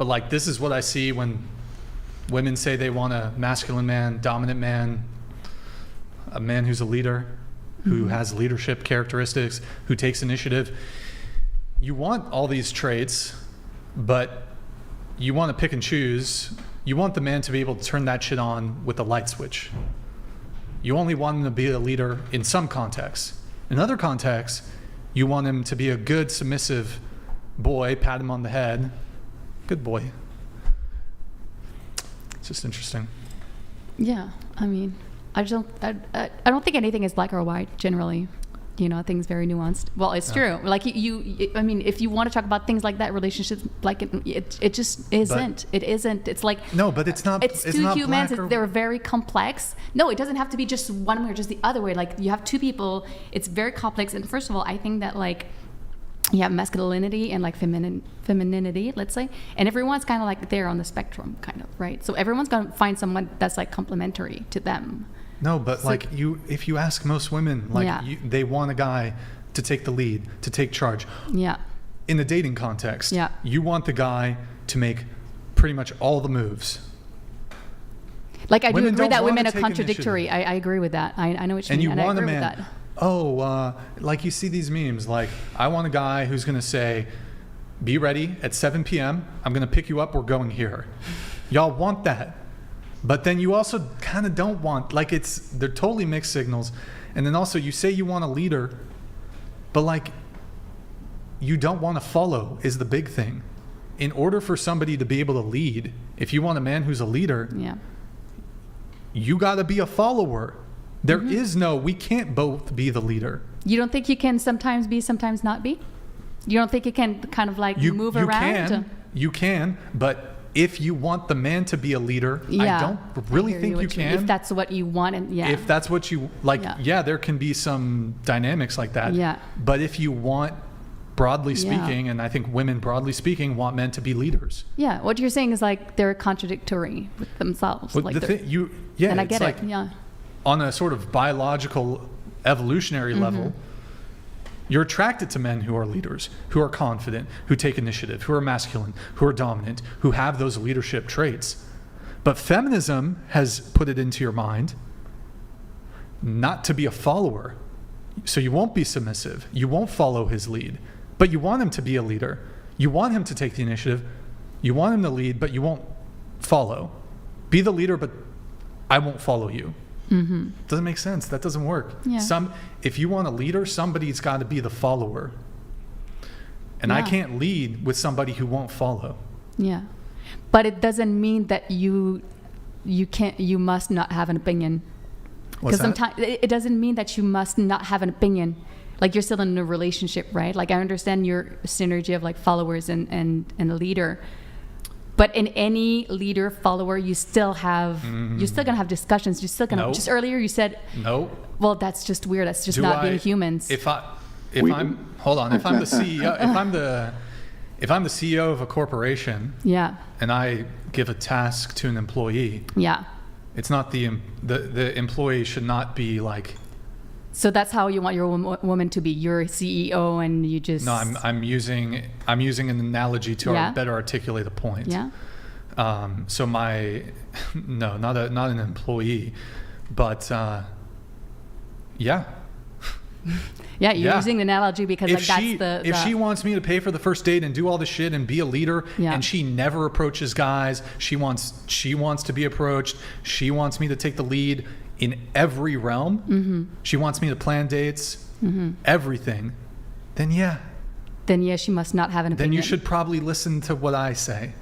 but like this is what I see when women say they want a masculine man, dominant man, a man who's a leader, who has leadership characteristics, who takes initiative. You want all these traits, but you want to pick and choose. You want the man to be able to turn that shit on with a light switch. You only want him to be a leader in some contexts. In other contexts, you want him to be a good, submissive boy, pat him on the head. Good boy. It's just interesting. Yeah, I mean, I don't think anything is black or white generally. You know, things very nuanced. Well, it's true. Like I mean, if you want to talk about things like that, relationships, like it just isn't. It isn't. It's like no, but it's not. It's two humans. They're very complex. No, it doesn't have to be just one way or just the other way. Like you have two people. It's very complex. And first of all, I think that like you have masculinity and like femininity, let's say, and everyone's kind of like there on the spectrum, kind of, right? So everyone's gonna find someone that's like complementary to them. No, but so, like if you ask most women, like they want a guy to take the lead, to take charge. Yeah. In the dating context, you want the guy to make pretty much all the moves. Like I do agree that women are contradictory. I agree with that. I know what you mean. And you want a man. Like you see these memes, like I want a guy who's going to say, be ready at 7 p.m. I'm going to pick you up. We're going here. Y'all want that. But then you also kind of don't want, like they're totally mixed signals. And then also you say you want a leader, but like you don't want to follow is the big thing. In order for somebody to be able to lead, if you want a man who's a leader, you got to be a follower. There is we can't both be the leader. You don't think you can sometimes be, sometimes not be? You don't think you can kind of like move around? You can, but if you want the man to be a leader, I don't really think you can. If that's what you want, and if that's what you like, there can be some dynamics like that. Yeah. But if you want, broadly speaking, and I think women broadly speaking want men to be leaders. Yeah. What you're saying is like they're contradictory with themselves. Well, like and I get it. On a sort of biological, evolutionary level, you're attracted to men who are leaders, who are confident, who take initiative, who are masculine, who are dominant, who have those leadership traits. But feminism has put it into your mind not to be a follower. So you won't be submissive. You won't follow his lead. But you want him to be a leader. You want him to take the initiative. You want him to lead, but you won't follow. Be the leader, but I won't follow you. Doesn't make sense. That doesn't work. If you want a leader, somebody's got to be the follower. And I can't lead with somebody who won't follow. Yeah. But it doesn't mean that you must not have an opinion. Because sometimes it doesn't mean that you must not have an opinion. Like you're still in a relationship, right? Like I understand your synergy of like followers and a leader. But in any leader follower, you still have you're still gonna have discussions. You're still gonna just earlier you said well, that's just weird. That's just being humans. If I'm the CEO, if I'm the CEO of a corporation, and I give a task to an employee, it's not the employee should not be like. So that's how you want your woman to be. You're a CEO, and you just. No, I'm using an analogy to better articulate a point. Yeah. So not an employee, but Yeah, you're using the analogy because if she wants me to pay for the first date and do all this shit and be a leader, and she never approaches guys, she wants to be approached. She wants me to take the lead in every realm. She wants me to plan dates, everything. Then she must not have an opinion. Then you should probably listen to what I say.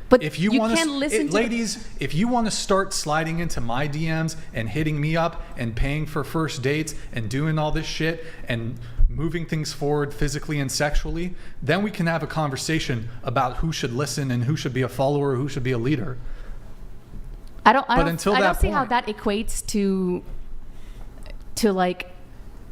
But if you can't listen to ladies, if you want to start sliding into my DMs and hitting me up and paying for first dates and doing all this shit and moving things forward physically and sexually, then we can have a conversation about who should listen and who should be a follower, who should be a leader. I don't see how that equates to like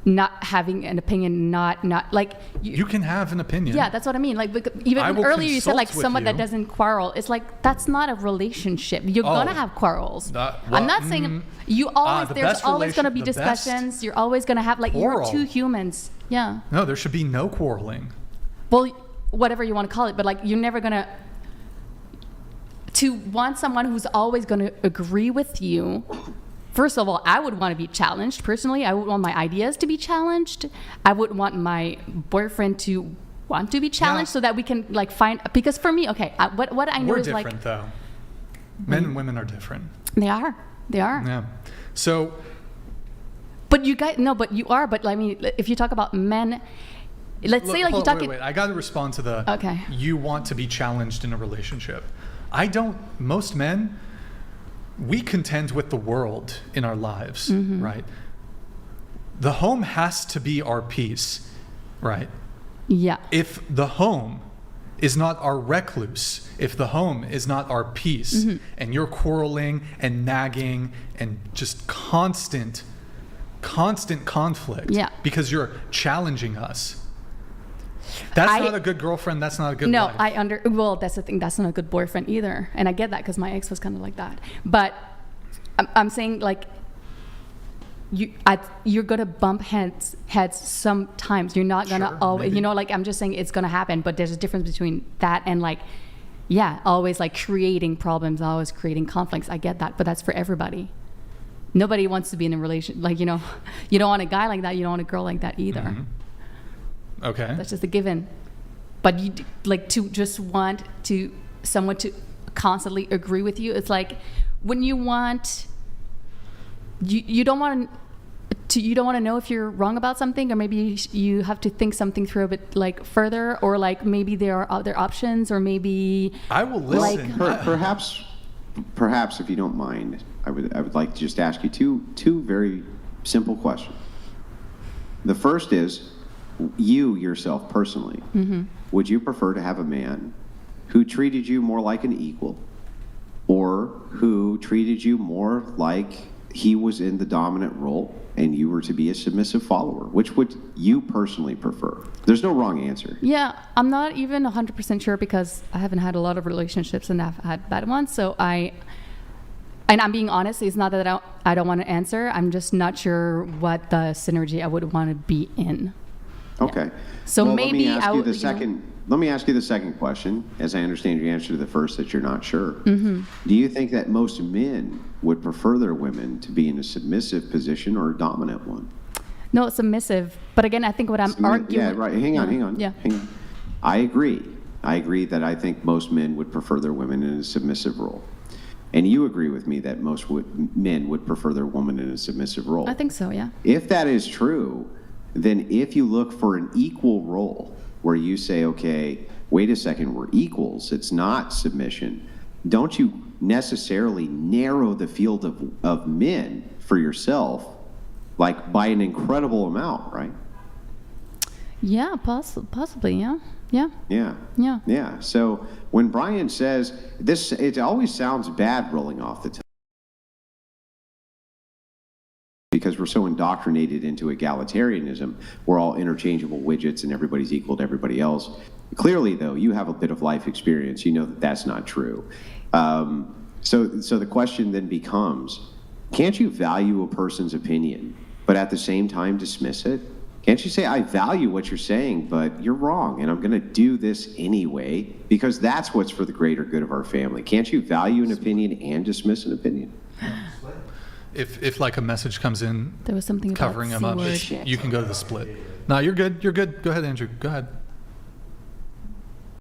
not having an opinion, not like you can have an opinion. Yeah, that's what I mean. Like even earlier you said like someone that doesn't quarrel. It's like that's not a relationship. You're gonna have quarrels. I'm not saying you always. There's always gonna be discussions. You're always gonna have like you're two humans. Yeah. No, there should be no quarreling. Well, whatever you want to call it, but like you're never gonna. to want someone who's always going to agree with you. First of all, I would want to be challenged personally. I would want my ideas to be challenged. I would want my boyfriend to want to be challenged so that we can like find, because for me, okay, what I know We're is like. We're different though. Men and women are different. They are. Yeah. So. But you guys, no, but you are, but I mean, if you talk about men, let's say like you talk. Wait, I got to respond to the, okay. You want to be challenged in a relationship. I don't, most men, we contend with the world in our lives, right? The home has to be our peace, right? Yeah. If the home is not our recluse, if the home is not our peace, and you're quarreling and nagging and just constant conflict because you're challenging us, that's not a good girlfriend. That's not a good wife. Well, that's the thing. That's not a good boyfriend either. And I get that because my ex was kind of like that. But I'm saying like you're gonna bump heads sometimes. You're not gonna always. Maybe. You know, like I'm just saying it's gonna happen. But there's a difference between that and like, always like creating problems, always creating conflicts. I get that, but that's for everybody. Nobody wants to be in a relation, like, you know, you don't want a guy like that. You don't want a girl like that either. Okay. That's just a given. But you like to just want someone to constantly agree with you. It's like when you want, you don't want to know if you're wrong about something, or maybe you have to think something through a bit like further, or like maybe there are other options, or maybe I will listen. Like, perhaps if you don't mind, I would like to just ask you two very simple questions. The first is, you yourself personally, would you prefer to have a man who treated you more like an equal, or who treated you more like he was in the dominant role and you were to be a submissive follower? Which would you personally prefer? There's no wrong answer. Yeah, I'm not even 100% sure because I haven't had a lot of relationships and I've had bad ones. So and I'm being honest, it's not that I don't want to answer. I'm just not sure what the synergy I would want to be in. Okay. Yeah. So well, maybe let me ask you the second question, as I understand your answer to the first that you're not sure. Do you think that most men would prefer their women to be in a submissive position or a dominant one? No, submissive. But again, I think what I'm arguing... Yeah, right. Hang on. Yeah. Hang on. I agree that I think most men would prefer their women in a submissive role. And you agree with me that most men would prefer their woman in a submissive role. I think so, yeah. If that is true, then if you look for an equal role where you say, okay, wait a second, we're equals, it's not submission, don't you necessarily narrow the field of men for yourself, like by an incredible amount, right? Yeah, possibly, yeah. Yeah. So when Brian says this, it always sounds bad rolling off the tongue because we're so indoctrinated into egalitarianism. We're all interchangeable widgets and everybody's equal to everybody else. Clearly, though, you have a bit of life experience. You know that that's not true. So the question then becomes, can't you value a person's opinion, but at the same time dismiss it? Can't you say, I value what you're saying, but you're wrong, and I'm going to do this anyway, because that's what's for the greater good of our family. Can't you value an opinion and dismiss an opinion? If like a message comes in, there was something covering them up, you can go to the split. No, you're good. Go ahead, Andrew. Go ahead.